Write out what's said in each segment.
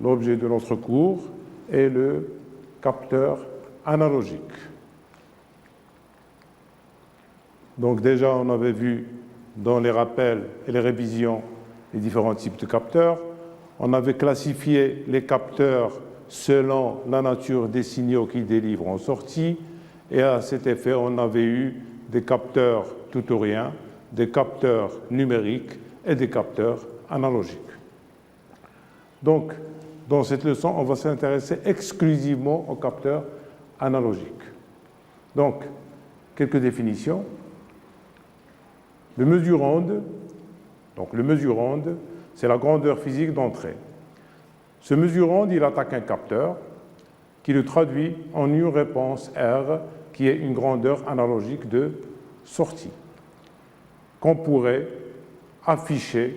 l'objet de notre cours est le capteur analogique. Donc déjà, on avait vu dans les rappels et les révisions les différents types de capteurs. On avait classifié les capteurs selon la nature des signaux qu'ils délivrent en sortie. Et à cet effet, on avait eu des capteurs tout ou rien, des capteurs numériques et des capteurs analogiques. Donc, dans cette leçon, on va s'intéresser exclusivement aux capteurs analogiques. Donc, quelques définitions. Le mesure-onde, c'est la grandeur physique d'entrée. Ce mesure-onde, il attaque un capteur qui le traduit en une réponse R, qui est une grandeur analogique de sortie, qu'on pourrait afficher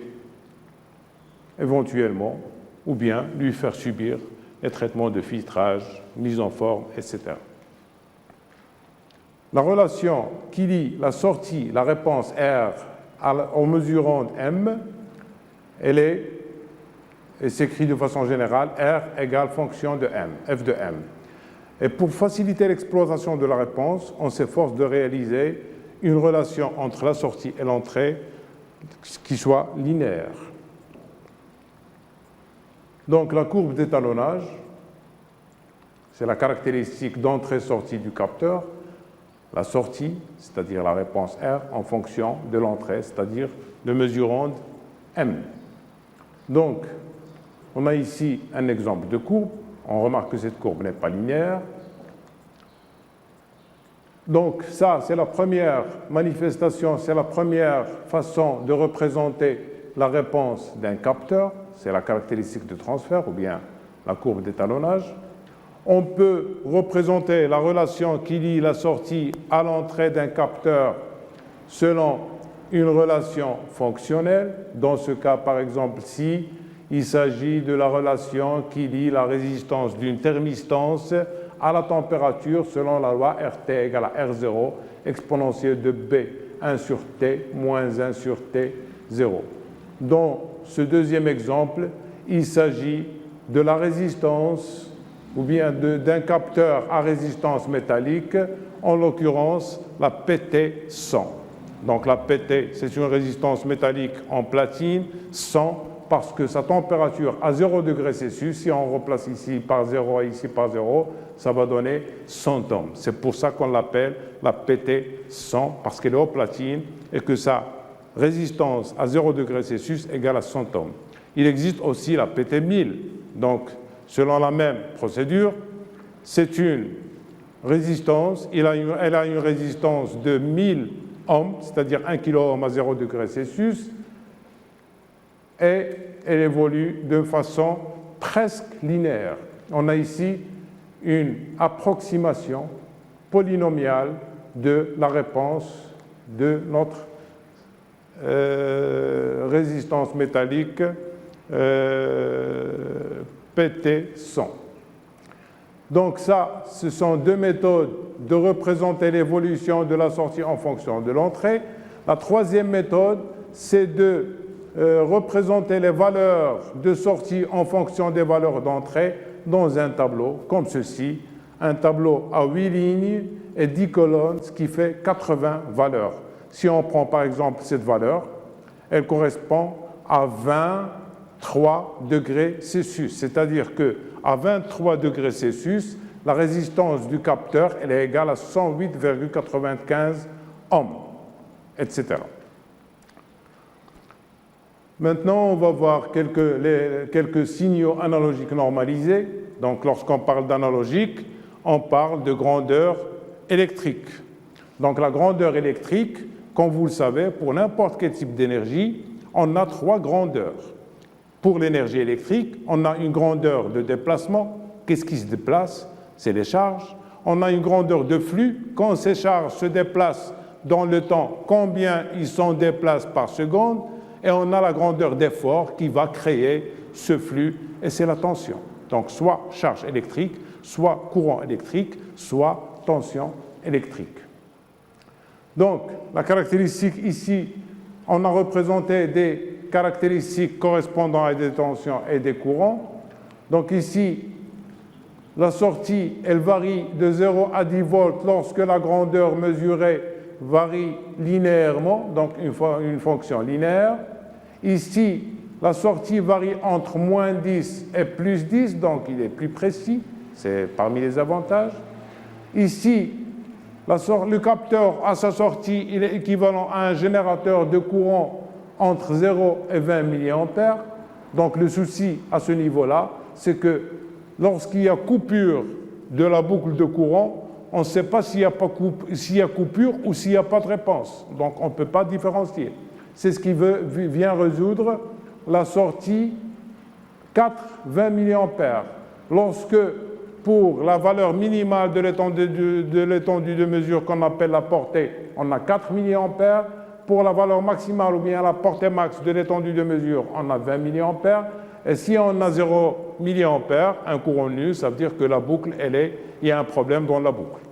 éventuellement, ou bien lui faire subir les traitements de filtrage, mise en forme, etc. La relation qui lie la sortie, la réponse R, au mesurant M, elle s'écrit de façon générale R égale fonction de M, f de M. Et pour faciliter l'exploitation de la réponse, on s'efforce de réaliser une relation entre la sortie et l'entrée qui soit linéaire. Donc la courbe d'étalonnage, c'est la caractéristique d'entrée-sortie du capteur. La sortie, c'est-à-dire la réponse R, en fonction de l'entrée, c'est-à-dire le mesurant M. Donc, on a ici un exemple de courbe. On remarque que cette courbe n'est pas linéaire. Donc, ça, c'est la première manifestation, c'est la première façon de représenter la réponse d'un capteur. C'est la caractéristique de transfert, ou bien la courbe d'étalonnage. On peut représenter la relation qui lie la sortie à l'entrée d'un capteur selon une relation fonctionnelle. Dans ce cas, par exemple, si il s'agit de la relation qui lie la résistance d'une thermistance à la température selon la loi RT égale à R0 exponentielle de B1 sur T moins 1 sur T0. Dans ce deuxième exemple, il s'agit de la résistance ou bien d'un capteur à résistance métallique, en l'occurrence la PT100. Donc la PT, c'est une résistance métallique en platine, 100, parce que sa température à 0 degré Celsius, si on replace ici par 0 et ici par 0, ça va donner 100 ohms. C'est pour ça qu'on l'appelle la PT100, parce qu'elle est en platine et que sa résistance à 0 degré Celsius égale à 100 ohms. Il existe aussi la PT1000, donc selon la même procédure, c'est une résistance, elle a une résistance de 1000 ohms, c'est-à-dire 1 kOhm à 0 degré Celsius, et elle évolue de façon presque linéaire. On a ici une approximation polynomiale de la réponse de notre résistance métallique PT100. Donc ça, ce sont deux méthodes de représenter l'évolution de la sortie en fonction de l'entrée. La troisième méthode, c'est de représenter les valeurs de sortie en fonction des valeurs d'entrée dans un tableau comme ceci, un tableau à 8 lignes et 10 colonnes, ce qui fait 80 valeurs. Si on prend par exemple cette valeur, elle correspond à 23 degrés Celsius, c'est-à-dire qu'à 23 degrés Celsius, la résistance du capteur elle est égale à 108,95 ohms, etc. Maintenant, on va voir quelques signaux analogiques normalisés. Donc, lorsqu'on parle d'analogique, on parle de grandeur électrique. Donc, la grandeur électrique, comme vous le savez, pour n'importe quel type d'énergie, on a trois grandeurs. Pour l'énergie électrique, on a une grandeur de déplacement. Qu'est-ce qui se déplace? C'est les charges. On a une grandeur de flux. Quand ces charges se déplacent dans le temps, combien ils s'en déplacent par seconde? Et on a la grandeur d'effort qui va créer ce flux, et c'est la tension. Donc, soit charge électrique, soit courant électrique, soit tension électrique. Donc, la caractéristique ici, on a représenté des caractéristiques correspondant à des tensions et des courants. Donc ici, la sortie, elle varie de 0 à 10 volts lorsque la grandeur mesurée varie linéairement, donc une fonction linéaire. Ici, la sortie varie entre moins 10 et plus 10, donc il est plus précis, c'est parmi les avantages. Ici, le capteur à sa sortie, il est équivalent à un générateur de courant entre 0 et 20 mA. Donc le souci à ce niveau-là, c'est que lorsqu'il y a coupure de la boucle de courant, on ne sait pas s'il y a coupure ou s'il n'y a pas de réponse. Donc on ne peut pas différencier. C'est ce qui vient résoudre la sortie 4-20 mA. Lorsque, pour la valeur minimale de l'étendue de mesure qu'on appelle la portée, on a 4 mA. Pour la valeur maximale ou bien la portée max de l'étendue de mesure, on a 20 mA. Et si on a 0 mA, un courant nul, ça veut dire que la boucle, il y a un problème dans la boucle.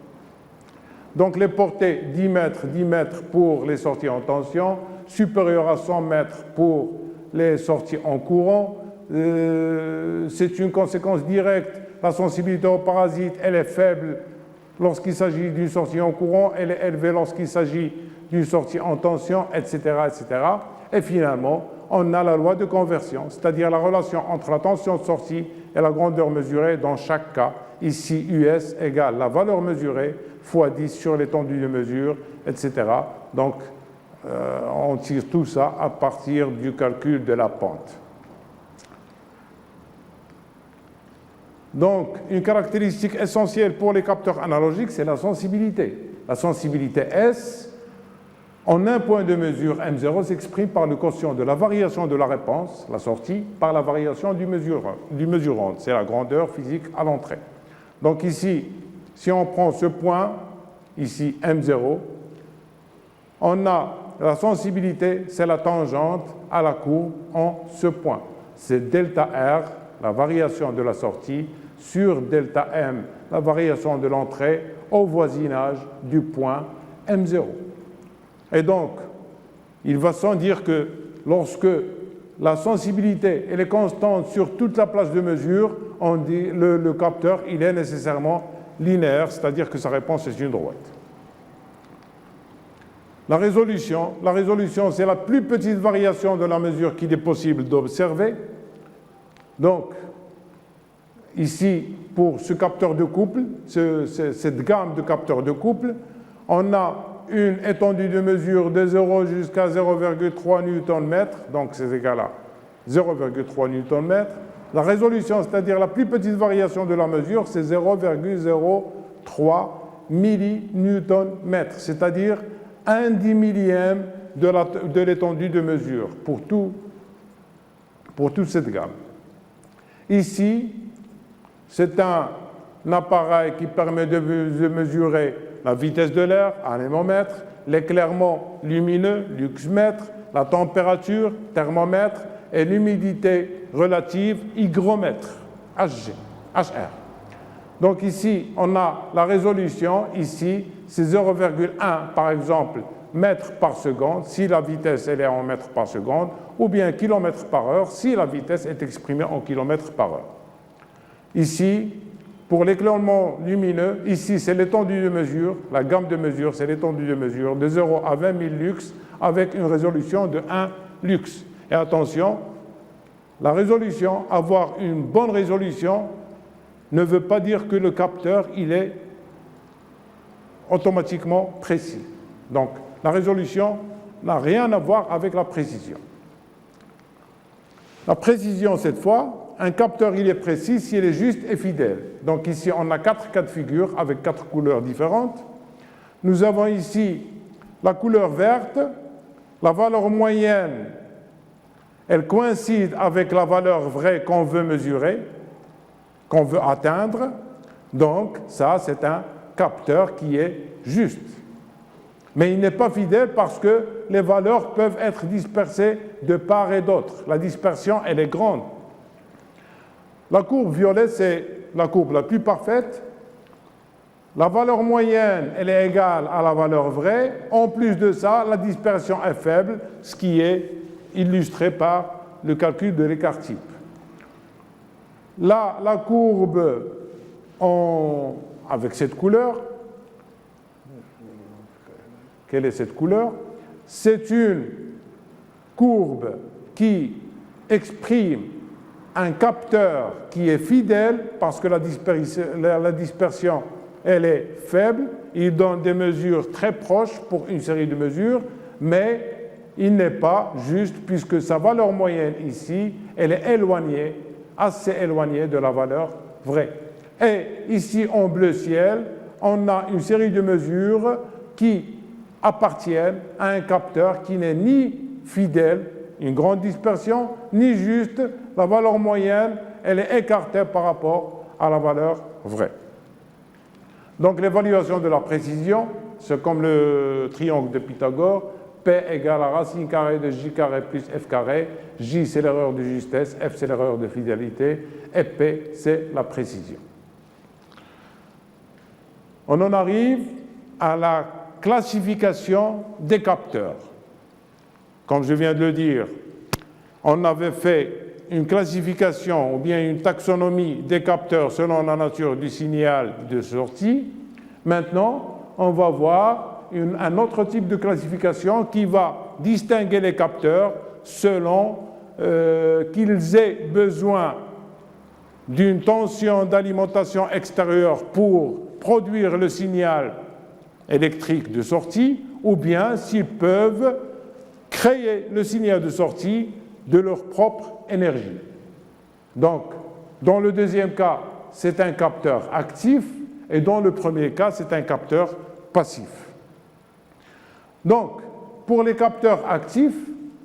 Donc les portées 10 mètres pour les sorties en tension, supérieures à 100 mètres pour les sorties en courant. C'est une conséquence directe. La sensibilité aux parasites, elle est faible lorsqu'il s'agit d'une sortie en courant, elle est élevée lorsqu'il s'agit d'une sortie en tension, etc., etc. Et finalement, on a la loi de conversion, c'est-à-dire la relation entre la tension de sortie et la grandeur mesurée dans chaque cas. Ici, US égale la valeur mesurée fois 10 sur l'étendue de mesure, etc. Donc, on tire tout ça à partir du calcul de la pente. Donc, une caractéristique essentielle pour les capteurs analogiques, c'est la sensibilité. La sensibilité S, en un point de mesure M0, s'exprime par le quotient de la variation de la réponse, la sortie, par la variation du mesurant. C'est la grandeur physique à l'entrée. Donc ici, si on prend ce point, ici M0, on a la sensibilité, c'est la tangente à la courbe en ce point. C'est delta R, la variation de la sortie, sur delta M, la variation de l'entrée, au voisinage du point M0. Et donc, il va sans dire que lorsque la sensibilité elle est constante sur toute la place de mesure, on dit le capteur il est nécessairement linéaire, c'est-à-dire que sa réponse est une droite. La résolution, c'est la plus petite variation de la mesure qu'il est possible d'observer. Donc, ici, pour ce capteur de couple, cette gamme de capteurs de couple, on a une étendue de mesure de 0 jusqu'à 0,3 Nm, donc c'est égal à 0,3 Nm. La résolution, c'est-à-dire la plus petite variation de la mesure, c'est 0,03 mN, c'est-à-dire 1/10 millième de l'étendue de mesure pour toute cette gamme. Ici, c'est un appareil qui permet de mesurer la vitesse de l'air, anémomètre, l'éclairement lumineux, luxmètre, la température, thermomètre, et l'humidité relative, hygromètre, HR. Donc ici, on a la résolution, ici, c'est 0,1 par exemple, mètres par seconde, si la vitesse elle est en mètres par seconde, ou bien kilomètres par heure, si la vitesse est exprimée en kilomètres par heure. Ici, pour l'éclairement lumineux, ici c'est l'étendue de mesure, la gamme de mesure c'est l'étendue de mesure de 0 à 20 000 lux avec une résolution de 1 lux. Et attention, la résolution, avoir une bonne résolution ne veut pas dire que le capteur il est automatiquement précis. Donc la résolution n'a rien à voir avec la précision. La précision cette fois, un capteur, il est précis s'il est juste et fidèle. Donc ici, on a 4 cas de figure avec 4 couleurs différentes. Nous avons ici la couleur verte. La valeur moyenne, elle coïncide avec la valeur vraie qu'on veut mesurer, qu'on veut atteindre. Donc, ça, c'est un capteur qui est juste. Mais il n'est pas fidèle parce que les valeurs peuvent être dispersées de part et d'autre. La dispersion, elle est grande. La courbe violette, c'est la courbe la plus parfaite. La valeur moyenne, elle est égale à la valeur vraie. En plus de ça, la dispersion est faible, ce qui est illustré par le calcul de l'écart-type. Là, la courbe avec cette couleur, quelle est cette couleur? C'est une courbe qui exprime un capteur qui est fidèle parce que la dispersion elle est faible. Il donne des mesures très proches pour une série de mesures, mais il n'est pas juste puisque sa valeur moyenne ici, elle est éloignée, assez éloignée de la valeur vraie. Et ici, en bleu ciel, on a une série de mesures qui appartiennent à un capteur qui n'est ni fidèle, une grande dispersion, ni juste la valeur moyenne, elle est écartée par rapport à la valeur vraie. Donc l'évaluation de la précision, c'est comme le triangle de Pythagore, P égale la racine carrée de J carré plus F carré. J, c'est l'erreur de justesse, F, c'est l'erreur de fidélité, et P, c'est la précision. On en arrive à la classification des capteurs. Comme je viens de le dire, on avait fait une classification ou bien une taxonomie des capteurs selon la nature du signal de sortie. Maintenant, on va voir un autre type de classification qui va distinguer les capteurs selon qu'ils aient besoin d'une tension d'alimentation extérieure pour produire le signal électrique de sortie ou bien s'ils peuvent créer le signal de sortie de leur propre énergie. Donc, dans le deuxième cas, c'est un capteur actif et dans le premier cas, c'est un capteur passif. Donc, pour les capteurs actifs,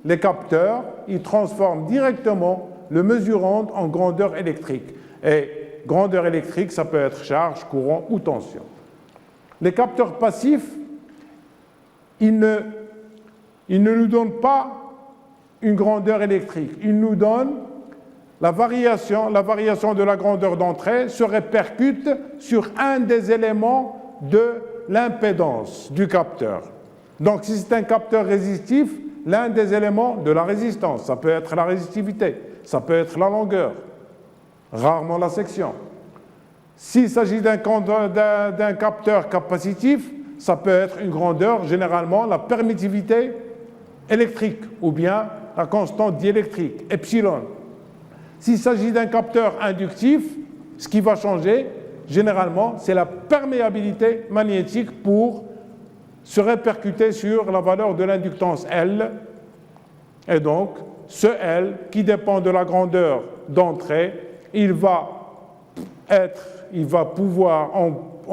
les capteurs, ils transforment directement le mesurant en grandeur électrique. Et grandeur électrique, ça peut être charge, courant ou tension. Les capteurs passifs, ils ne nous donnent pas une grandeur électrique. Ils nous donnent la variation de la grandeur d'entrée se répercute sur un des éléments de l'impédance du capteur. Donc, si c'est un capteur résistif, l'un des éléments de la résistance, ça peut être la résistivité, ça peut être la longueur, rarement la section. S'il s'agit d'un capteur capacitif, ça peut être une grandeur, généralement la permittivité électrique ou bien la constante diélectrique, epsilon. S'il s'agit d'un capteur inductif, ce qui va changer, généralement, c'est la perméabilité magnétique pour se répercuter sur la valeur de l'inductance L. Et donc, ce L, qui dépend de la grandeur d'entrée, on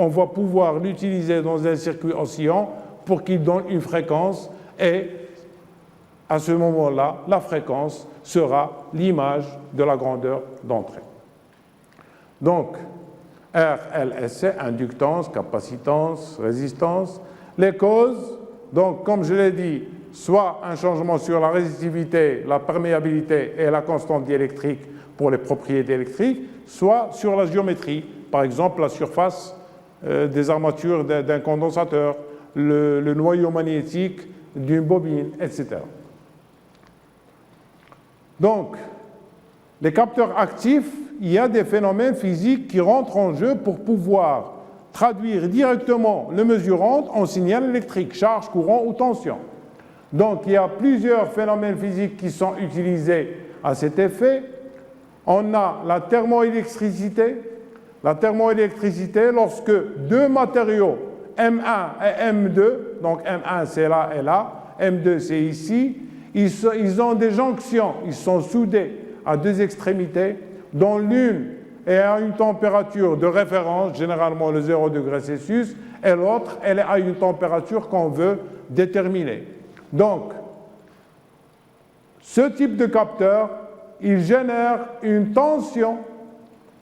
va pouvoir l'utiliser dans un circuit oscillant pour qu'il donne une fréquence et à ce moment-là, la fréquence sera l'image de la grandeur d'entrée. Donc, R, L, S, C, inductance, capacitance, résistance. Les causes, donc, comme je l'ai dit, soit un changement sur la résistivité, la perméabilité et la constante diélectrique pour les propriétés électriques, soit sur la géométrie, par exemple la surface des armatures d'un condensateur, le noyau magnétique d'une bobine, etc. Donc, les capteurs actifs, il y a des phénomènes physiques qui rentrent en jeu pour pouvoir traduire directement le mesurant en signal électrique, charge, courant ou tension. Donc, il y a plusieurs phénomènes physiques qui sont utilisés à cet effet. On a la thermoélectricité. La thermoélectricité, lorsque deux matériaux, M1 et M2, donc M1 c'est là et là, M2 c'est ici, ils ont des jonctions, ils sont soudés à deux extrémités, dont l'une est à une température de référence, généralement le 0 degré Celsius, et l'autre, elle est à une température qu'on veut déterminer. Donc, ce type de capteur, il génère une tension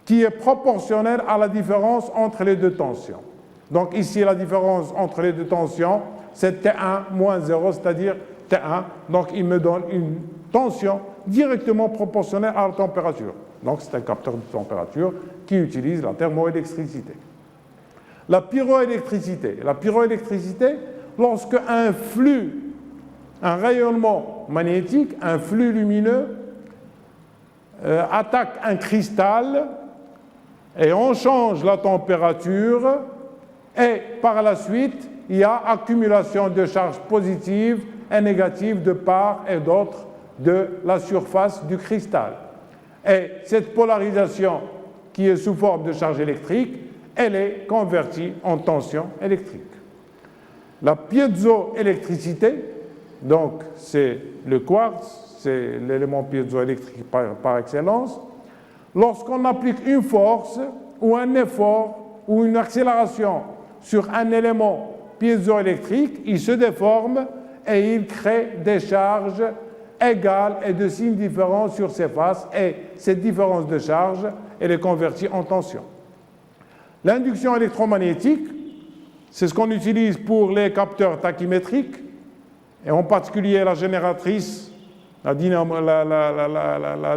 qui est proportionnelle à la différence entre les deux tensions. Donc ici, la différence entre les deux tensions, c'est T1 moins 0, c'est-à-dire T1. Donc il me donne une tension directement proportionnelle à la température. Donc c'est un capteur de température qui utilise la thermoélectricité. La pyroélectricité. La pyroélectricité, lorsque un flux, un rayonnement magnétique, un flux lumineux, attaque un cristal et on change la température et par la suite, il y a accumulation de charges positives et négatives de part et d'autre de la surface du cristal. Et cette polarisation qui est sous forme de charge électrique, elle est convertie en tension électrique. La piézoélectricité, donc c'est le quartz, c'est l'élément piézoélectrique par excellence. Lorsqu'on applique une force ou un effort ou une accélération sur un élément piézoélectrique, il se déforme et il crée des charges égales et de signes différents sur ses faces, et cette différence de charge, elle est convertie en tension. L'induction électromagnétique, c'est ce qu'on utilise pour les capteurs tachymétriques, et en particulier la génératrice, la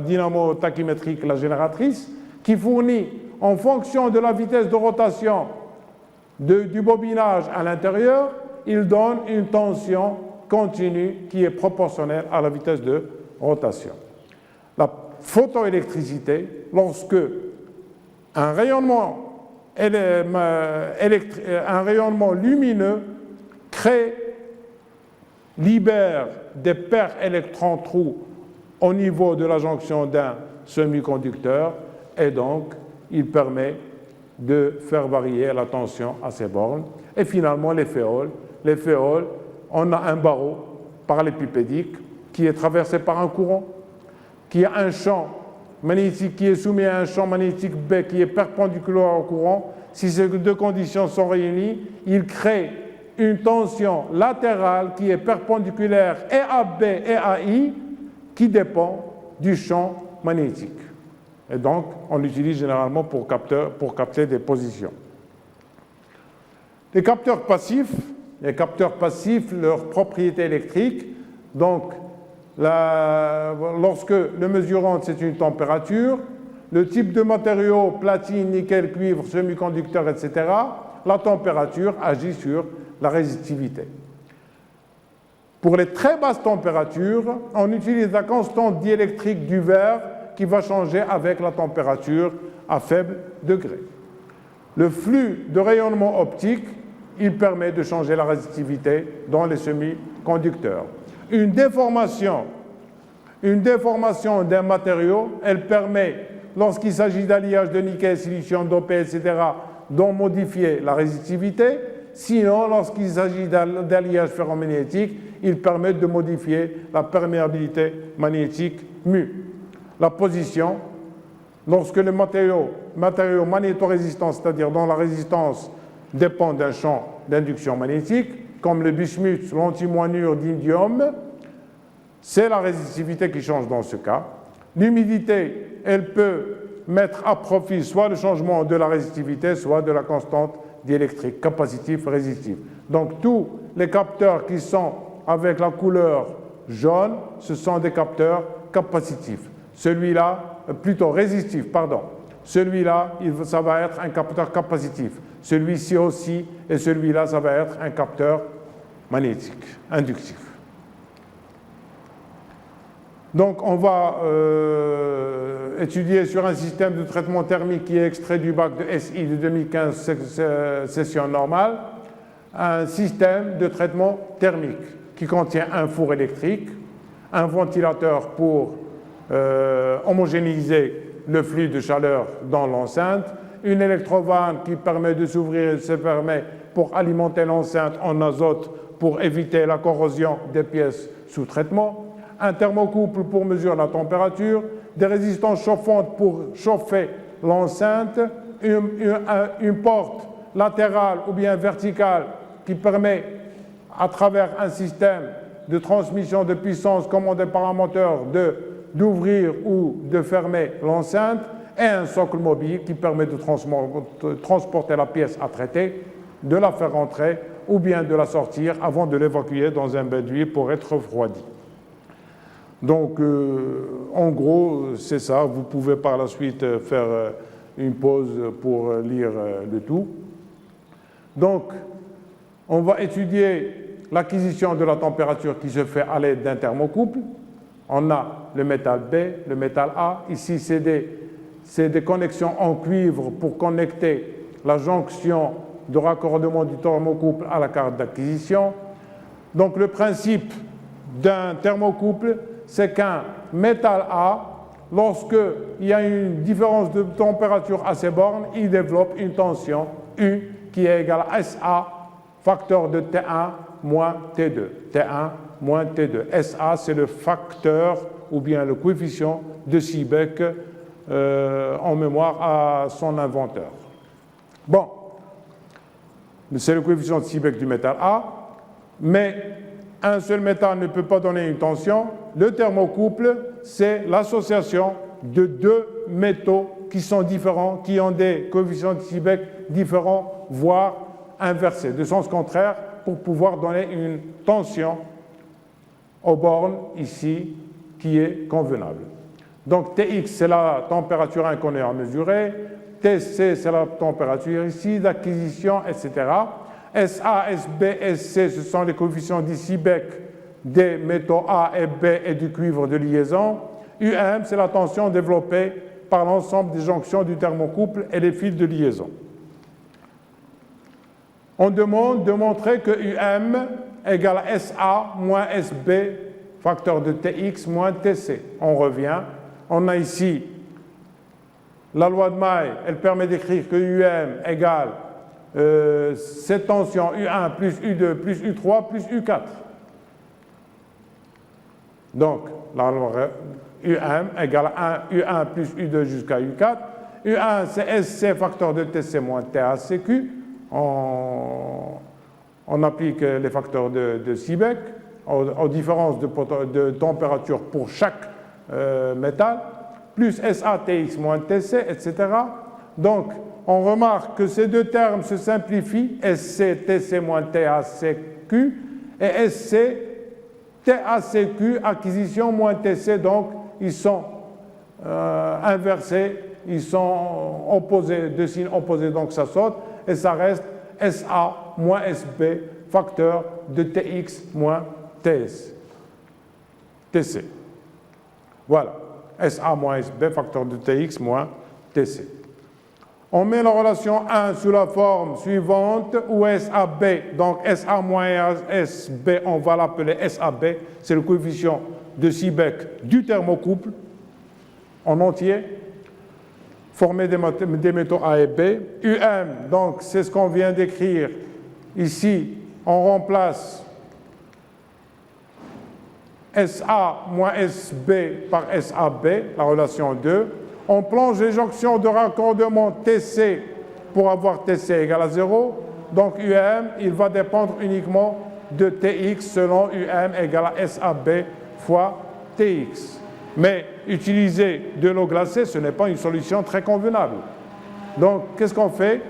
dynamo tachymétrique, la génératrice, qui fournit, en fonction de la vitesse de rotation du bobinage à l'intérieur, il donne une tension continue qui est proportionnelle à la vitesse de rotation. La photoélectricité, lorsque un rayonnement lumineux libère des paires électrons-trous au niveau de la jonction d'un semi-conducteur, et donc il permet de faire varier la tension à ces bornes. Et finalement, les féoles. Les féoles, on a un barreau parallélépipédique qui est traversé par un courant, qui a un champ magnétique qui est soumis à un champ magnétique B qui est perpendiculaire au courant. Si ces deux conditions sont réunies, il crée une tension latérale qui est perpendiculaire et à B et à I, qui dépend du champ magnétique. Et donc, on l'utilise généralement pour capter des positions. Les capteurs passifs, leurs propriétés électriques, donc lorsque le mesurant c'est une température, le type de matériau, platine, nickel, cuivre, semi-conducteur, etc., la température agit sur la résistivité. Pour les très basses températures, on utilise la constante diélectrique du verre qui va changer avec la température à faible degré. Le flux de rayonnement optique, il permet de changer la résistivité dans les semi-conducteurs. Une déformation d'un matériau, elle permet, lorsqu'il s'agit d'alliage de nickel, silicium, dopé, etc., d'en modifier la résistivité. Sinon, lorsqu'il s'agit d'alliage ferromagnétique, il permet de modifier la perméabilité magnétique mu. La position, lorsque le matériau magnétorésistant, c'est-à-dire dont la résistance dépend d'un champ d'induction magnétique, comme le bismuth, l'antimoinure d'indium, c'est la résistivité qui change dans ce cas. L'humidité, elle peut mettre à profit soit le changement de la résistivité, soit de la constante diélectrique, capacitif, résistif. Donc tous les capteurs qui sont avec la couleur jaune, ce sont des capteurs capacitifs. Celui-là, plutôt résistif, pardon. Celui-là, ça va être un capteur capacitif. Celui-ci aussi, et celui-là, ça va être un capteur magnétique, inductif. Donc, on va étudier sur un système de traitement thermique qui est extrait du bac de SI de 2015, session normale, un système de traitement thermique qui contient un four électrique, un ventilateur pour homogénéiser le flux de chaleur dans l'enceinte, une électrovanne qui permet de s'ouvrir et se fermer pour alimenter l'enceinte en azote pour éviter la corrosion des pièces sous traitement, un thermocouple pour mesurer la température, des résistances chauffantes pour chauffer l'enceinte, une porte latérale ou bien verticale qui permet, à travers un système de transmission de puissance commandé par un moteur, d'ouvrir ou de fermer l'enceinte, et un socle mobile qui permet de transporter la pièce à traiter, de la faire rentrer ou bien de la sortir avant de l'évacuer dans un bain d'huile pour être refroidi. Donc, en gros, c'est ça. Vous pouvez par la suite faire une pause pour lire le tout. Donc, on va étudier l'acquisition de la température qui se fait à l'aide d'un thermocouple. On a le métal B, le métal A. Ici, c'est des connexions en cuivre pour connecter la jonction de raccordement du thermocouple à la carte d'acquisition. Donc, le principe d'un thermocouple, c'est qu'un métal A, lorsqu'il y a une différence de température à ces bornes, il développe une tension U qui est égale à SA, facteur de T1 moins T2. T1 moins T2. SA, c'est le facteur ou bien le coefficient de Seebeck en mémoire à son inventeur. Bon, c'est le coefficient de Seebeck du métal A, mais un seul métal ne peut pas donner une tension. Le thermocouple, c'est l'association de deux métaux qui sont différents, qui ont des coefficients de Seebeck différents, voire inversés, de sens contraire, pour pouvoir donner une tension aux bornes ici qui est convenable. Donc Tx, c'est la température inconnue à mesurer, Tc, c'est la température ici d'acquisition, etc. SA, SB, SC, ce sont les coefficients de Seebeck des métaux A et B et du cuivre de liaison. UM, c'est la tension développée par l'ensemble des jonctions du thermocouple et les fils de liaison. On demande de montrer que UM égale à SA moins SB, facteur de Tx moins Tc. On revient. On a ici la loi de May, elle permet d'écrire que UM égale cette tension U1 plus U2 plus U3 plus U4. Donc, la loi UM égale à U1 plus U2 jusqu'à U4. U1, c'est SC facteur de Tc moins TACQ. On applique les facteurs de Seebeck aux différences de température pour chaque métal, plus SATX moins TC, etc. Donc, on remarque que ces deux termes se simplifient, SC, TC moins TACQ, et SC, TACQ, acquisition moins TC, donc ils sont inversés, ils sont opposés, de signes opposés, donc ça saute, et ça reste SA moins SB, facteur de TX moins TS, TC. Voilà, SA moins SB, facteur de TX moins TC. On met la relation 1 sous la forme suivante, où SAB, donc SA moins SB, on va l'appeler SAB, c'est le coefficient de Seebeck du thermocouple en entier, formé des métaux A et B. UM, donc c'est ce qu'on vient d'écrire ici, on remplace SA moins SB par SAB, la relation 2. On plonge les jonctions de raccordement TC pour avoir TC égale à 0. Donc UM, il va dépendre uniquement de TX selon UM égale à SAB fois TX. Mais utiliser de l'eau glacée, ce n'est pas une solution très convenable. Donc, qu'est-ce qu'on fait?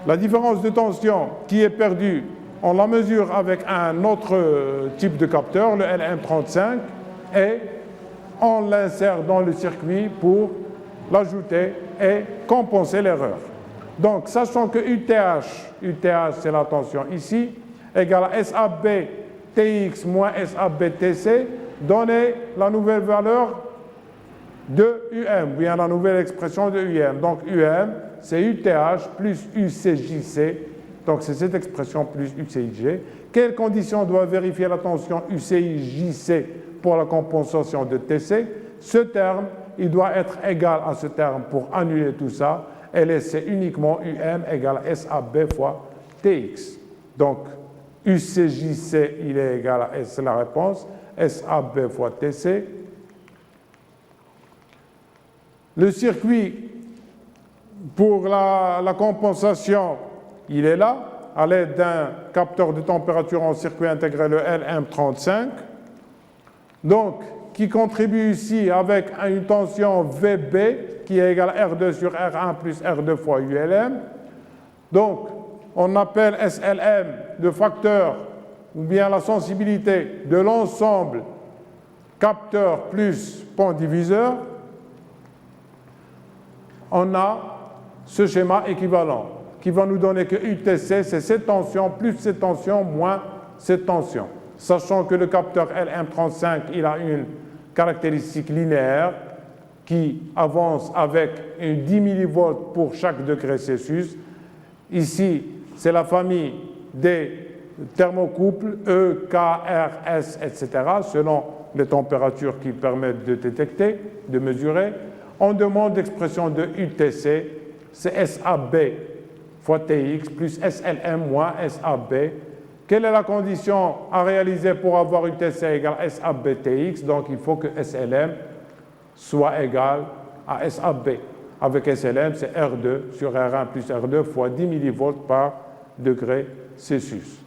La différence de tension qui est perdue, on la mesure avec un autre type de capteur, le LM35, et on l'insère dans le circuit pour l'ajouter et compenser l'erreur. Donc, sachant que UTH c'est la tension ici, égale à SAB TX moins SAB TC, donner la nouvelle valeur de UM, bien la nouvelle expression de UM. Donc UM, c'est UTH plus UCJC, donc c'est cette expression plus UCIG. Quelles conditions doit vérifier la tension UCIJC pour la compensation de TC? Ce terme, il doit être égal à ce terme pour annuler tout ça et laisser uniquement UM égale à SAB fois TX. Donc UCJC, il est égal à S, c'est la réponse, SAB fois TC. Le circuit pour la compensation, il est là, à l'aide d'un capteur de température en circuit intégré, le LM35. Donc, qui contribue ici avec une tension VB qui est égale à R2 sur R1 plus R2 fois ULM. Donc, on appelle SLM le facteur ou bien la sensibilité de l'ensemble capteur plus pont diviseur. On a ce schéma équivalent qui va nous donner que UTC, c'est cette tension plus cette tension moins cette tension. Sachant que le capteur LM35, il a une caractéristique linéaire qui avance avec une 10 millivolts pour chaque degré Celsius. Ici, c'est la famille des thermocouples E, K, R, S, etc., selon les températures qui permettent de détecter, de mesurer. On demande l'expression de UTC, c'est SAB fois TX plus SLM moins SAB. Quelle est la condition à réaliser pour avoir UTC égale SAB-TX? Donc, il faut que SLM soit égal à SAB. Avec SLM, c'est R2 sur R1 plus R2 fois 10 millivolts par degré Celsius.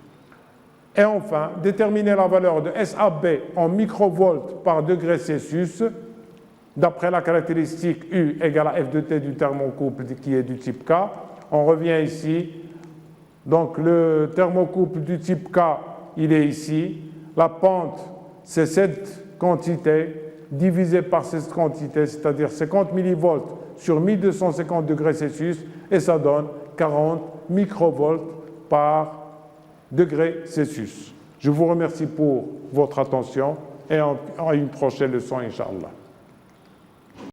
Et enfin, déterminer la valeur de SAB en microvolts par degré Celsius d'après la caractéristique U égale à F de T du thermocouple qui est du type K. On revient ici. Donc, le thermocouple du type K, il est ici. La pente, c'est cette quantité divisée par cette quantité, c'est-à-dire 50 millivolts sur 1250 degrés Celsius, et ça donne 40 microvolts par degré Celsius. Je vous remercie pour votre attention et à une prochaine leçon, Inch'Allah.